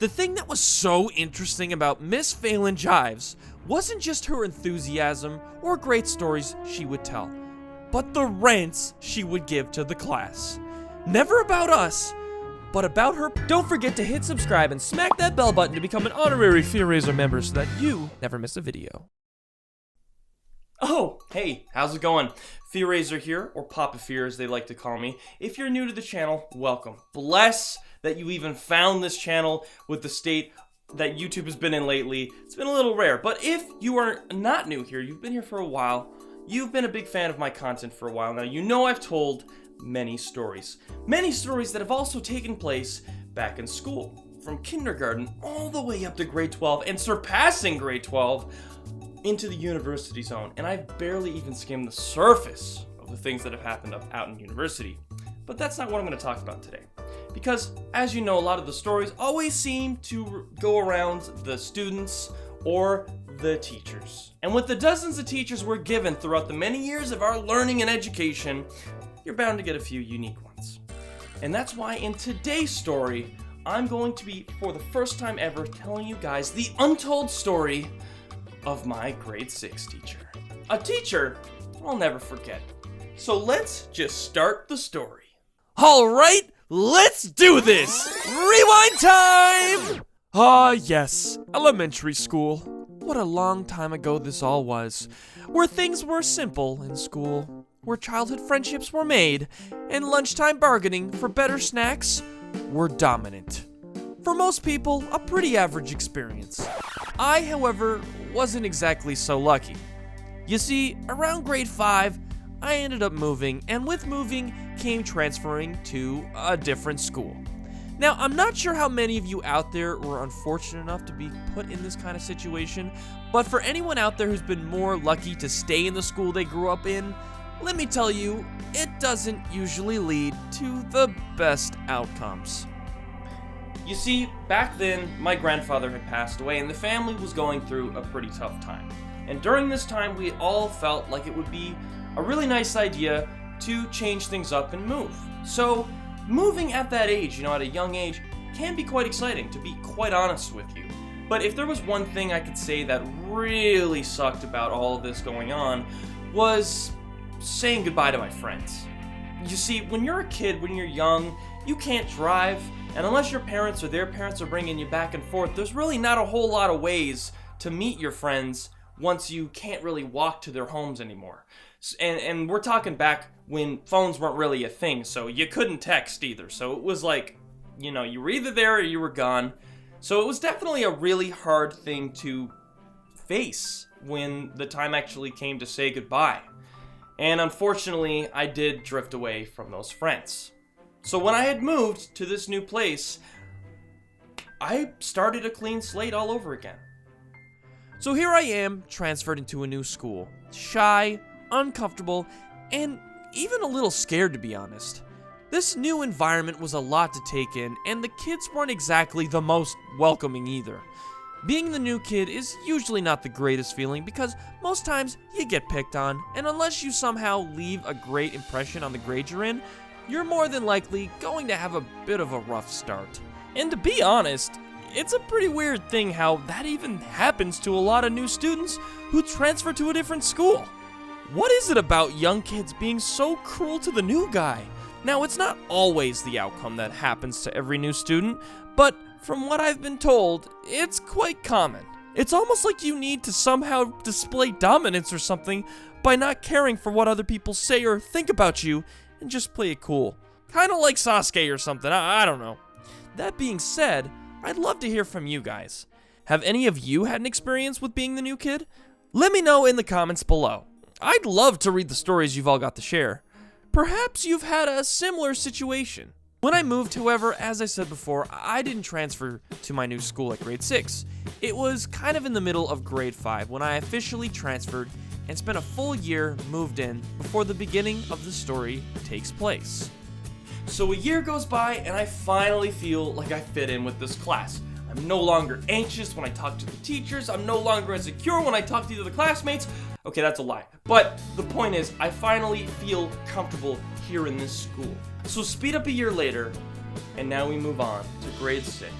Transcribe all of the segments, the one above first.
The thing that was so interesting about Miss Phelan Jives wasn't just her enthusiasm or great stories she would tell, but the rants she would give to the class. Never about us, but about her. Don't forget to hit subscribe and smack that bell button to become an honorary Fear Raiser member so that you never miss a video. Oh, hey, how's it going? Fear Raiser here, or Papa Fear as they like to call me. If you're new to the channel, welcome. Bless that you even found this channel with the state that YouTube has been in lately. It's been a little rare, but if you are not new here, you've been here for a while, you've been a big fan of my content for a while now, you know I've told many stories. Many stories that have also taken place back in school, from kindergarten all the way up to grade 12 and surpassing grade 12 into the university zone. And I've barely even skimmed the surface of the things that have happened out in university. But that's not what I'm going to talk about today. Because, as you know, a lot of the stories always seem to go around the students or the teachers. And with the dozens of teachers we're given throughout the many years of our learning and education, you're bound to get a few unique ones. And that's why in today's story, I'm going to be, for the first time ever, telling you guys the untold story of my grade 6 teacher. A teacher I'll never forget. So let's just start the story. Alright, let's do this! Rewind time! Ah, yes, elementary school. What a long time ago this all was. Where things were simple in school. Where childhood friendships were made, and lunchtime bargaining for better snacks were dominant. For most people, a pretty average experience. I, however, wasn't exactly so lucky. You see, around grade 5, I ended up moving, and with moving came transferring to a different school. Now, I'm not sure how many of you out there were unfortunate enough to be put in this kind of situation, but for anyone out there who's been more lucky to stay in the school they grew up in, let me tell you, it doesn't usually lead to the best outcomes. You see, back then, my grandfather had passed away and the family was going through a pretty tough time. And during this time, we all felt like it would be a really nice idea to change things up and move. So, moving at that age, at a young age, can be quite exciting, to be quite honest with you. But if there was one thing I could say that really sucked about all of this going on, was saying goodbye to my friends. You see, when you're a kid, when you're young, you can't drive, and unless your parents or their parents are bringing you back and forth, there's really not a whole lot of ways to meet your friends once you can't really walk to their homes anymore. And we're talking back when phones weren't really a thing, so you couldn't text either. So it was like, you were either there or you were gone. So it was definitely a really hard thing to face when the time actually came to say goodbye. And unfortunately, I did drift away from those friends. So when I had moved to this new place, I started a clean slate all over again. So here I am, transferred into a new school. Shy, uncomfortable, and even a little scared, to be honest. This new environment was a lot to take in, and the kids weren't exactly the most welcoming either. Being the new kid is usually not the greatest feeling because most times you get picked on, and unless you somehow leave a great impression on the grade you're in, you're more than likely going to have a bit of a rough start. And to be honest, it's a pretty weird thing how that even happens to a lot of new students who transfer to a different school. What is it about young kids being so cruel to the new guy? Now, it's not always the outcome that happens to every new student, but from what I've been told, it's quite common. It's almost like you need to somehow display dominance or something by not caring for what other people say or think about you and just play it cool. Kinda like Sasuke or something, I don't know. That being said, I'd love to hear from you guys. Have any of you had an experience with being the new kid? Let me know in the comments below. I'd love to read the stories you've all got to share. Perhaps you've had a similar situation. When I moved, however, as I said before, I didn't transfer to my new school at grade 6. It was kind of in the middle of grade 5 when I officially transferred and spent a full year moved in before the beginning of the story takes place. So a year goes by and I finally feel like I fit in with this class. I'm no longer anxious when I talk to the teachers. I'm no longer insecure when I talk to the other classmates. Okay, that's a lie. But the point is, I finally feel comfortable here in this school. So speed up a year later, and now we move on to grade 6.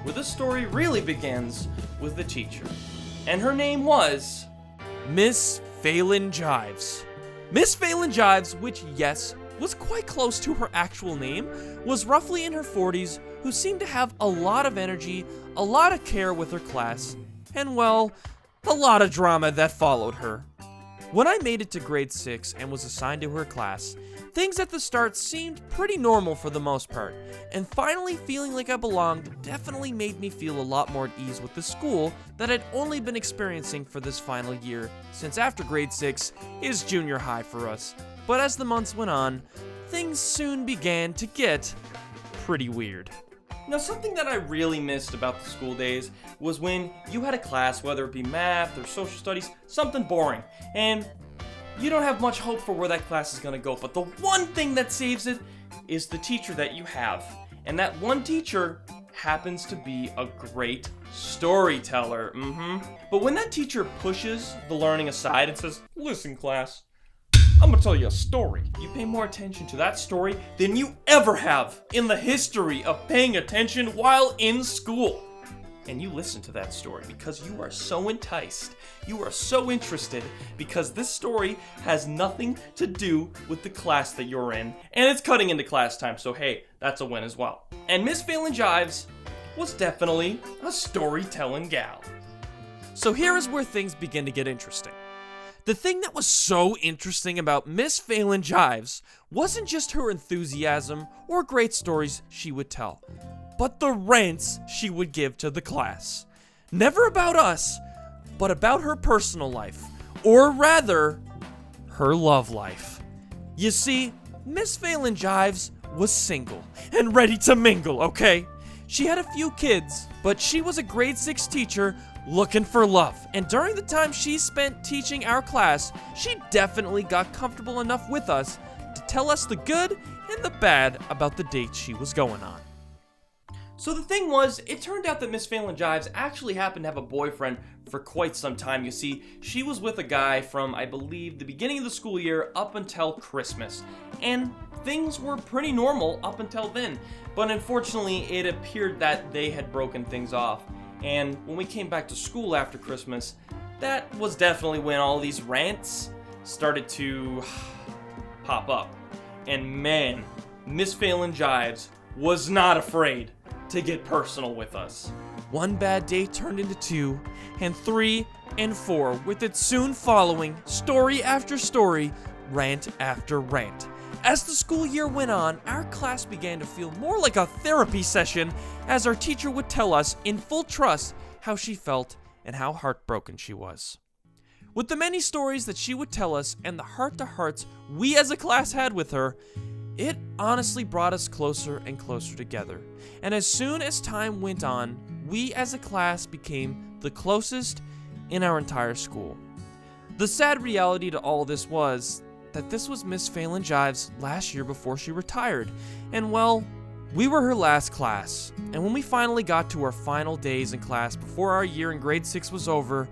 where the story really begins with the teacher. And her name was Miss Phelan Jives. Miss Phelan Jives, which, yes, was quite close to her actual name, was roughly in her 40s, who seemed to have a lot of energy, a lot of care with her class, and, well, a lot of drama that followed her. When I made it to grade 6 and was assigned to her class, things at the start seemed pretty normal for the most part, and finally feeling like I belonged definitely made me feel a lot more at ease with the school that I'd only been experiencing for this final year, since after grade 6 is junior high for us. But as the months went on, things soon began to get pretty weird. Now, something that I really missed about the school days was when you had a class, whether it be math or social studies, something boring, and you don't have much hope for where that class is going to go. But the one thing that saves it is the teacher that you have. And that one teacher happens to be a great storyteller. But when that teacher pushes the learning aside and says, "Listen, class, I'm gonna tell you a story," you pay more attention to that story than you ever have in the history of paying attention while in school. And you listen to that story because you are so enticed, you are so interested, because this story has nothing to do with the class that you're in, and it's cutting into class time, so hey, that's a win as well. And Miss Phelan Jives was definitely a storytelling gal. So here is where things begin to get interesting. The thing that was so interesting about Miss Phelan Jives wasn't just her enthusiasm or great stories she would tell, but the rants she would give to the class. Never about us, but about her personal life, or rather, her love life. You see, Miss Phelan Jives was single and ready to mingle, okay? She had a few kids, but she was a grade 6 teacher looking for love, and during the time she spent teaching our class, she definitely got comfortable enough with us to tell us the good and the bad about the dates she was going on. So the thing was, it turned out that Miss Phelan Jives actually happened to have a boyfriend for quite some time. You see, she was with a guy from, I believe, the beginning of the school year up until Christmas, and things were pretty normal up until then. But unfortunately, it appeared that they had broken things off. And when we came back to school after Christmas, that was definitely when all these rants started to pop up. And man, Miss Phelan Jives was not afraid to get personal with us. One bad day turned into 2, and 3, and 4, with it soon following story after story, rant after rant. As the school year went on, our class began to feel more like a therapy session as our teacher would tell us in full trust how she felt and how heartbroken she was. With the many stories that she would tell us and the heart-to-hearts we as a class had with her, it honestly brought us closer and closer together. And as soon as time went on, we as a class became the closest in our entire school. The sad reality to all this was that this was Miss Phelan Jives' last year before she retired. And well, we were her last class. And when we finally got to our final days in class before our year in grade 6 was over,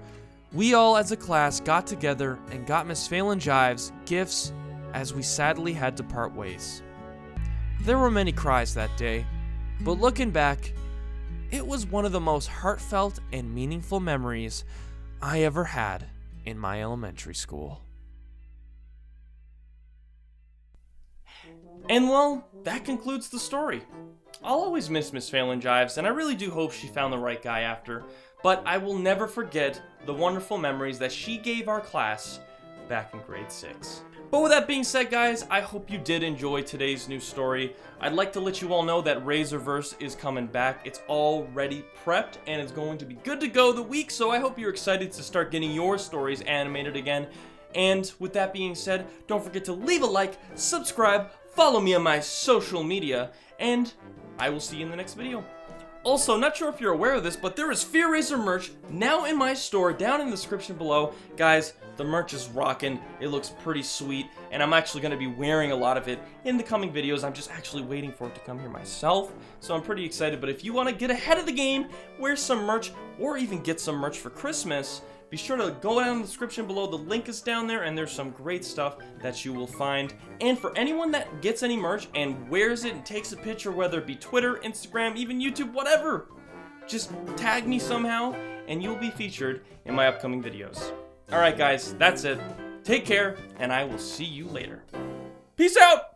we all as a class got together and got Miss Phelan Jives gifts as we sadly had to part ways. There were many cries that day, but looking back, it was one of the most heartfelt and meaningful memories I ever had in my elementary school. And well, that concludes the story. I'll always miss Miss Phelan Jives, and I really do hope she found the right guy after, but I will never forget the wonderful memories that she gave our class back in grade 6. But with that being said, guys, I hope you did enjoy today's new story. I'd like to let you all know that Razorverse is coming back. It's already prepped, and it's going to be good to go the week, so I hope you're excited to start getting your stories animated again. And with that being said, don't forget to leave a like, subscribe, follow me on my social media, and I will see you in the next video. Also, not sure if you're aware of this, but there is Fear Razor merch now in my store down in the description below. Guys, the merch is rocking. It looks pretty sweet, and I'm actually going to be wearing a lot of it in the coming videos. I'm just actually waiting for it to come here myself, so I'm pretty excited. But if you want to get ahead of the game, wear some merch, or even get some merch for Christmas, be sure to go down in the description below. The link is down there, and there's some great stuff that you will find. And for anyone that gets any merch and wears it and takes a picture, whether it be Twitter, Instagram, even YouTube, whatever, just tag me somehow and you'll be featured in my upcoming videos. Alright guys, that's it. Take care, and I will see you later. Peace out!